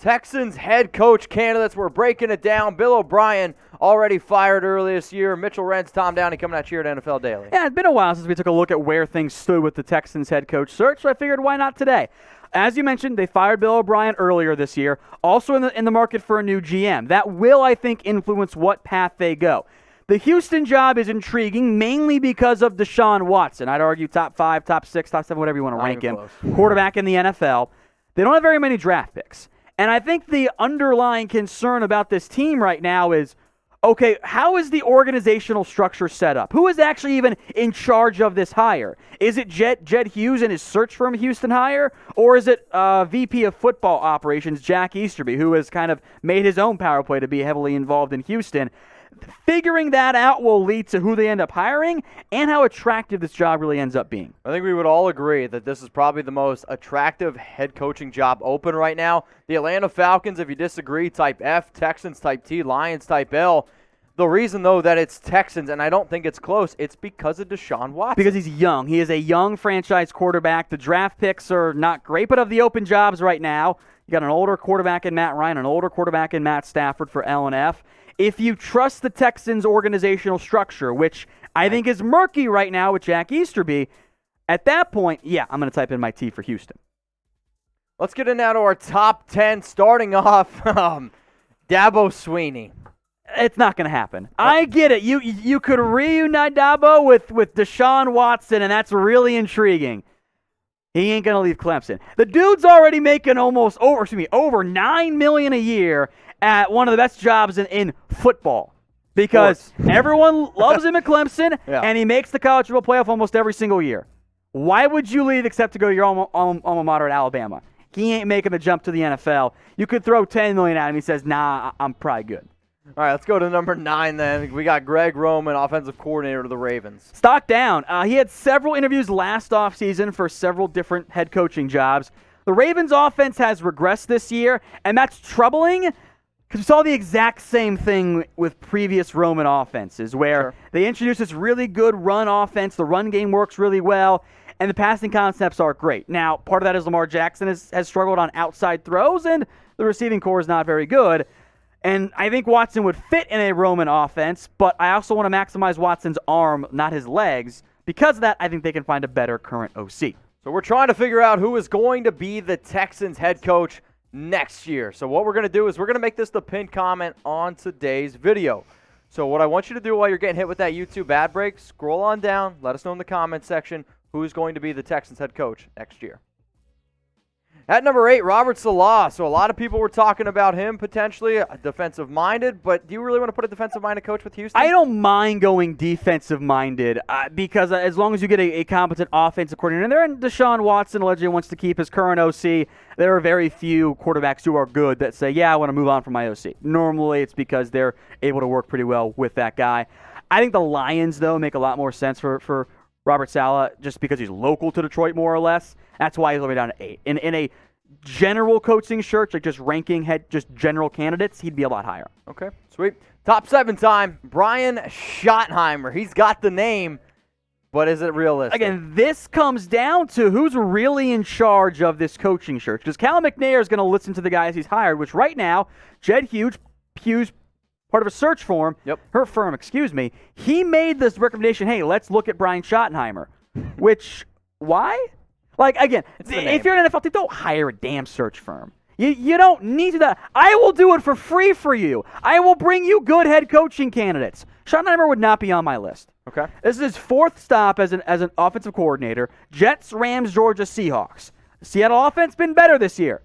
Texans head coach candidates, we're breaking it down. Bill O'Brien already fired early this year. Mitchell Rentz, Tom Downey coming at you here at NFL Daily. Yeah, it's been a while since we took a look at where things stood with the Texans head coach search, so I figured why not today? As you mentioned, they fired Bill O'Brien earlier this year, also in the market for a new GM. That will, I think, influence what path they go. The Houston job is intriguing mainly because of Deshaun Watson. I'd argue top 5, top 6, top 7, whatever you want to rank him. Quarterback in the NFL. They don't have very many draft picks. And I think the underlying concern about this team right now is, okay, how is the organizational structure set up? Who is actually even in charge of this hire? Is it Jed Hughes and his search firm Houston hire? Or is it VP of football operations, Jack Easterby, who has kind of made his own power play to be heavily involved in Houston? Figuring that out will lead to who they end up hiring and how attractive this job really ends up being. I think we would all agree that this is probably the most attractive head coaching job open right now. The Atlanta Falcons, if you disagree, type F. Texans, type T. Lions, type L. The reason, though, that it's Texans, and I don't think it's close, it's because of Deshaun Watson. Because he's young. He is a young franchise quarterback. The draft picks are not great, but of the open jobs right now, you got an older quarterback in Matt Ryan, an older quarterback in Matt Stafford for L&F. If you trust the Texans' organizational structure, which I think is murky right now with Jack Easterby, at that point, yeah, I'm going to type in my T for Houston. Let's get in now to our top 10, starting off Dabo Swinney. It's not going to happen. I get it. You could reunite Dabo with Deshaun Watson, and that's really intriguing. He ain't going to leave Clemson. The dude's already making over $9 million a year at one of the best jobs in football because everyone loves him at Clemson, and he makes the college football playoff almost every single year. Why would you leave except to go to your alma mater at Alabama? He ain't making the jump to the NFL. You could throw $10 million at him. He says, nah, I'm probably good. All right, let's go to number 9 then. We got Greg Roman, offensive coordinator of the Ravens. Stock down. He had several interviews last offseason for several different head coaching jobs. The Ravens' offense has regressed this year, and that's troubling because we saw the exact same thing with previous Roman offenses where they introduced this really good run offense. The run game works really well, and the passing concepts are great. Now, part of that is Lamar Jackson has struggled on outside throws, and the receiving core is not very good. And I think Watson would fit in a Roman offense, but I also want to maximize Watson's arm, not his legs. Because of that, I think they can find a better current OC. So we're trying to figure out who is going to be the Texans head coach next year. So what we're going to do is we're going to make this the pinned comment on today's video. So what I want you to do while you're getting hit with that YouTube ad break, scroll on down, let us know in the comment section who's going to be the Texans head coach next year. At number 8, Robert Saleh. So a lot of people were talking about him potentially defensive-minded, but do you really want to put a defensive-minded coach with Houston? I don't mind going defensive-minded because as long as you get a competent offensive coordinator, and Deshaun Watson allegedly wants to keep his current OC, there are very few quarterbacks who are good that say, yeah, I want to move on from my OC. Normally it's because they're able to work pretty well with that guy. I think the Lions, though, make a lot more sense for Robert Saleh just because he's local to Detroit more or less. That's why he's all the way down to 8. In a general coaching search, like just ranking just general candidates, he'd be a lot higher. Okay, sweet. Top 7 time, Brian Schottenheimer. He's got the name, but is it realistic? Again, this comes down to who's really in charge of this coaching search. Because Cal McNair is going to listen to the guys he's hired, which right now, Jed Hughes, part of a search firm, her firm, he made this recommendation, hey, let's look at Brian Schottenheimer. Which, why? Like, again, if you're an NFL team, don't hire a damn search firm. You don't need to. I will do it for free for you. I will bring you good head coaching candidates. Schottenheimer would not be on my list. Okay. This is his 4th stop as an offensive coordinator. Jets, Rams, Georgia, Seahawks. Seattle offense been better this year.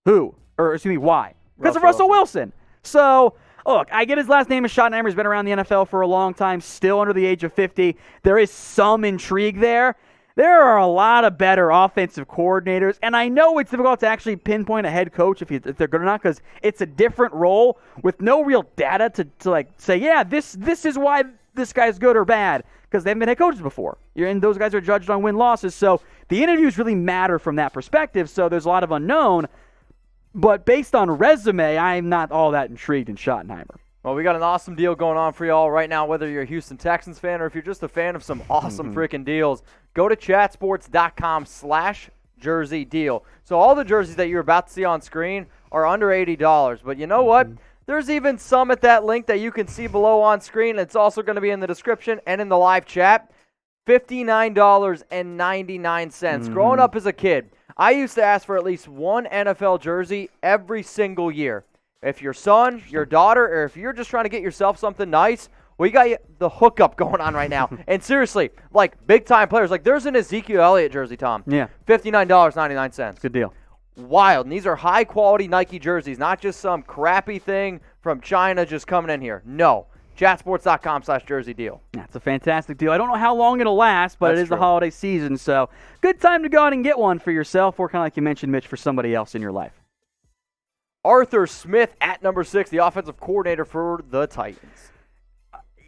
Why? Because of Russell Wilson. So, look, I get his last name is Schottenheimer. He's been around the NFL for a long time, still under the age of 50. There is some intrigue there. There are a lot of better offensive coordinators, and I know it's difficult to actually pinpoint a head coach if they're good or not because it's a different role with no real data to like say, yeah, this is why this guy's good or bad because they haven't been head coaches before. And those guys are judged on win-losses, so the interviews really matter from that perspective, so there's a lot of unknown. But based on resume, I'm not all that intrigued in Schottenheimer. Well, we got an awesome deal going on for y'all right now, whether you're a Houston Texans fan or if you're just a fan of some awesome freaking deals. Go to chatsports.com/jersey deal. So all the jerseys that you're about to see on screen are under $80. But you know what? There's even some at that link that you can see below on screen. It's also going to be in the description and in the live chat. $59.99. Growing up as a kid, I used to ask for at least one NFL jersey every single year. If your son, your daughter, or if you're just trying to get yourself something nice, well, you got the hookup going on right now. And seriously, like big-time players, like there's an Ezekiel Elliott jersey, Tom. Yeah. $59.99. Good deal. Wild. And these are high-quality Nike jerseys, not just some crappy thing from China just coming in here. No. Chatsports.com/jersey deal. That's a fantastic deal. I don't know how long it'll last, but it is the holiday season, so good time to go out and get one for yourself or kind of like you mentioned, Mitch, for somebody else in your life. Arthur Smith at number 6, the offensive coordinator for the Titans.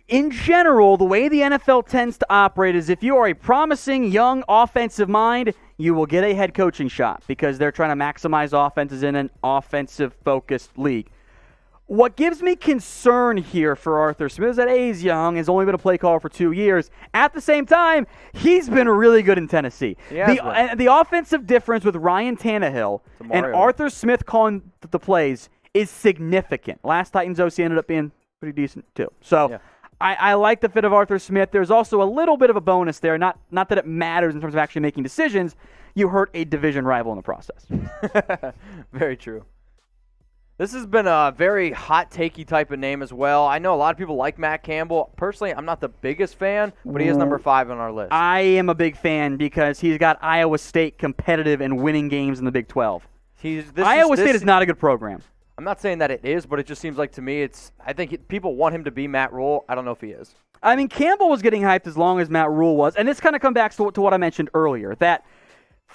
In general, the way the NFL tends to operate is if you are a promising young offensive mind, you will get a head coaching shot because they're trying to maximize offenses in an offensive-focused league. What gives me concern here for Arthur Smith is that he's young, has only been a play caller for 2 years. At the same time, he's been really good in Tennessee. The offensive difference with Ryan Tannehill and Arthur Smith calling the plays is significant. Last Titans OC ended up being pretty decent too. So I like the fit of Arthur Smith. There's also a little bit of a bonus there. Not that it matters in terms of actually making decisions. You hurt a division rival in the process. Very true. This has been a very hot-takey type of name as well. I know a lot of people like Matt Campbell. Personally, I'm not the biggest fan, but he is number 5 on our list. I am a big fan because he's got Iowa State competitive and winning games in the Big 12. Iowa State is not a good program. I'm not saying that it is, but it just seems like to me I think people want him to be Matt Rule. I don't know if he is. I mean, Campbell was getting hyped as long as Matt Rule was, and this kind of comes back to what I mentioned earlier, that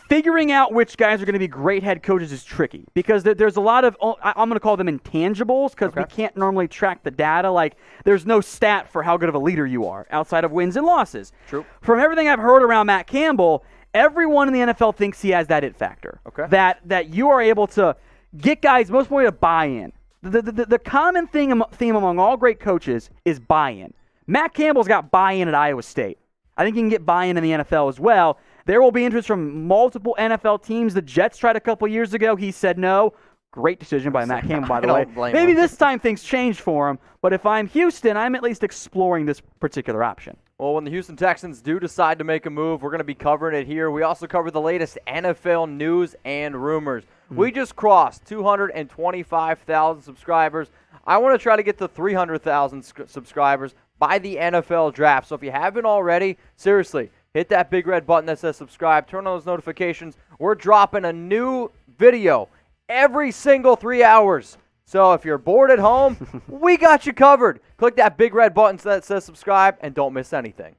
figuring out which guys are going to be great head coaches is tricky because there's a lot of, I'm going to call them intangibles because we can't normally track the data. Like, there's no stat for how good of a leader you are outside of wins and losses. True. From everything I've heard around Matt Campbell, everyone in the NFL thinks he has that it factor. Okay. That you are able to get guys, most importantly, to buy in. The common theme among all great coaches is buy-in. Matt Campbell's got buy-in at Iowa State. I think he can get buy-in in the NFL as well. There will be interest from multiple NFL teams. The Jets tried a couple years ago. He said no. Great decision by Matt Campbell, by the way. Maybe this time things changed for him, but if I'm Houston, I'm at least exploring this particular option. Well, when the Houston Texans do decide to make a move, we're going to be covering it here. We also cover the latest NFL news and rumors. We just crossed 225,000 subscribers. I want to try to get to 300,000 subscribers by the NFL draft. So if you haven't already, seriously, hit that big red button that says subscribe. Turn on those notifications. We're dropping a new video every single 3 hours. So if you're bored at home, we got you covered. Click that big red button that says subscribe and don't miss anything.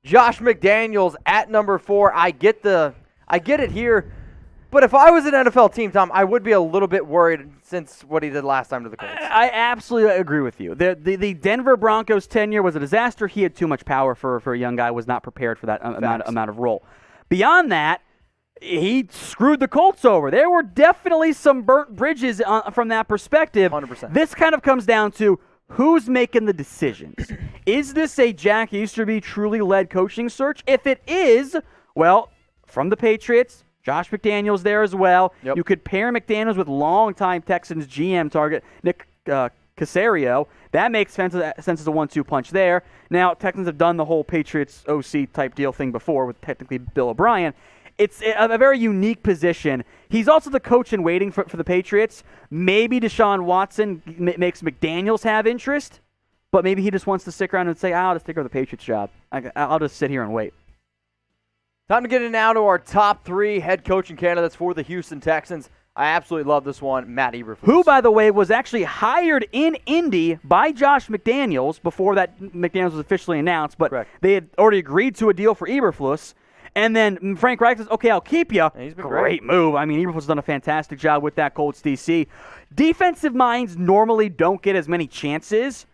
Josh McDaniels at number 4. I get it here. But if I was an NFL team, Tom, I would be a little bit worried since what he did last time to the Colts. I absolutely agree with you. The Denver Broncos tenure was a disaster. He had too much power for a young guy, was not prepared for that amount of role. Beyond that, he screwed the Colts over. There were definitely some burnt bridges from that perspective. 100%. This kind of comes down to who's making the decisions. Is this a Jack Easterby truly led coaching search? If it is, well, from the Patriots, Josh McDaniels there as well. Yep. You could pair McDaniels with longtime Texans GM target Nick Caserio. That makes sense as a 1-2 punch there. Now, Texans have done the whole Patriots OC type deal thing before with technically Bill O'Brien. It's a very unique position. He's also the coach in waiting for the Patriots. Maybe Deshaun Watson makes McDaniels have interest, but maybe he just wants to stick around and say, I'll just take over the Patriots job. I'll just sit here and wait. Time to get in now to our top 3 head coaching candidates for the Houston Texans. I absolutely love this one, Matt Eberflus. Who, by the way, was actually hired in Indy by Josh McDaniels before that McDaniels was officially announced, but They had already agreed to a deal for Eberflus. And then Frank Reich says, okay, I'll keep you. He's been great move. I mean, Eberflus has done a fantastic job with that Colts DC. Defensive minds normally don't get as many chances,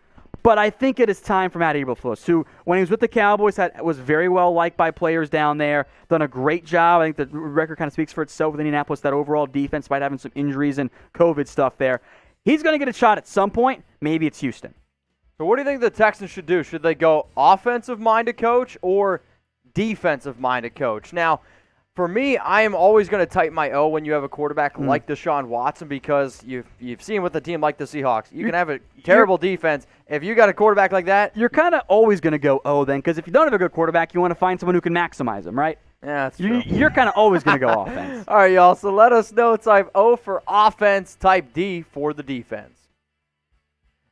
but I think it is time for Matt Eberflus, who, when he was with the Cowboys, was very well liked by players down there, done a great job. I think the record kind of speaks for itself with Indianapolis, that overall defense, despite having some injuries and COVID stuff there. He's going to get a shot at some point. Maybe it's Houston. So what do you think the Texans should do? Should they go offensive-minded coach or defensive-minded coach? Now, For me, I am always going to tighten my O when you have a quarterback like Deshaun Watson, because you've seen with a team like the Seahawks, you can have a terrible defense. If you got a quarterback like that, you're kind of always going to go O then, because if you don't have a good quarterback, you want to find someone who can maximize them, right? Yeah, that's true. You're kind of always going to go offense. All right, y'all. So let us know. Type O for offense, type D for the defense.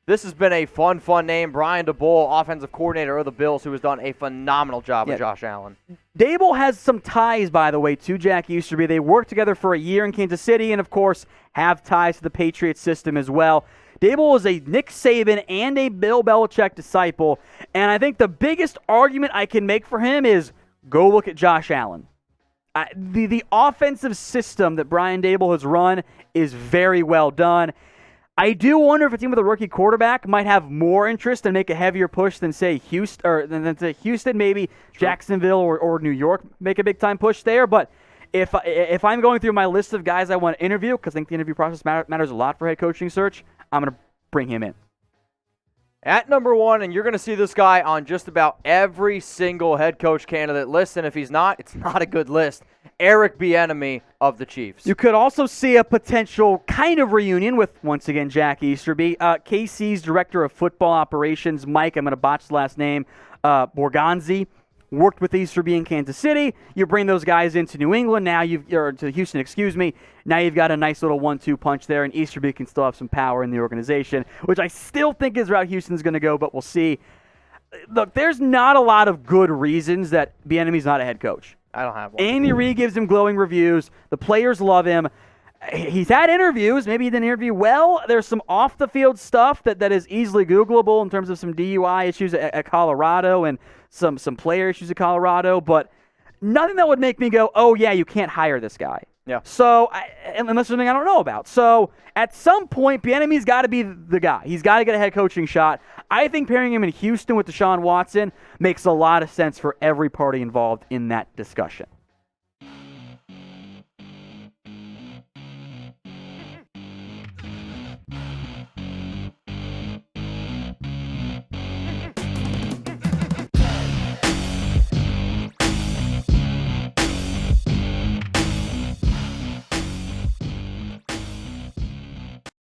This has been a fun name. Brian Daboll, offensive coordinator of the Bills, who has done a phenomenal job with Josh Allen. Daboll has some ties, by the way, to Jack Easterby. They worked together for a year in Kansas City and, of course, have ties to the Patriots system as well. Daboll is a Nick Saban and a Bill Belichick disciple, and I think the biggest argument I can make for him is go look at Josh Allen. The offensive system that Brian Daboll has run is very well done. I do wonder if a team with a rookie quarterback might have more interest and make a heavier push than, say, Houston, maybe Jacksonville or New York make a big-time push there. But if I'm going through my list of guys I want to interview, because I think the interview process matters a lot for head coaching search, I'm going to bring him in. At number 1, and you're going to see this guy on just about every single head coach candidate list, and if he's not, it's not a good list. Eric Bienemy of the Chiefs. You could also see a potential kind of reunion with, once again, Jack Easterby. KC's director of football operations, Mike, I'm going to botch the last name, Borgonzi, worked with Easterby in Kansas City. You bring those guys into New England, to Houston, excuse me. Now you've got a nice little 1-2 punch there, and Easterby can still have some power in the organization, which I still think is route Houston's going to go, but we'll see. Look, there's not a lot of good reasons that Bieniemy's not a head coach. I don't have one. Andy Reid gives him glowing reviews. The players love him. He's had interviews. Maybe he didn't interview well. There's some off-the-field stuff that is easily Googleable in terms of some DUI issues at Colorado and some player issues at Colorado, but nothing that would make me go, oh, yeah, you can't hire this guy. Yeah. So, unless there's something I don't know about. So, at some point, Bieniemy's got to be the guy. He's got to get a head coaching shot. I think pairing him in Houston with Deshaun Watson makes a lot of sense for every party involved in that discussion.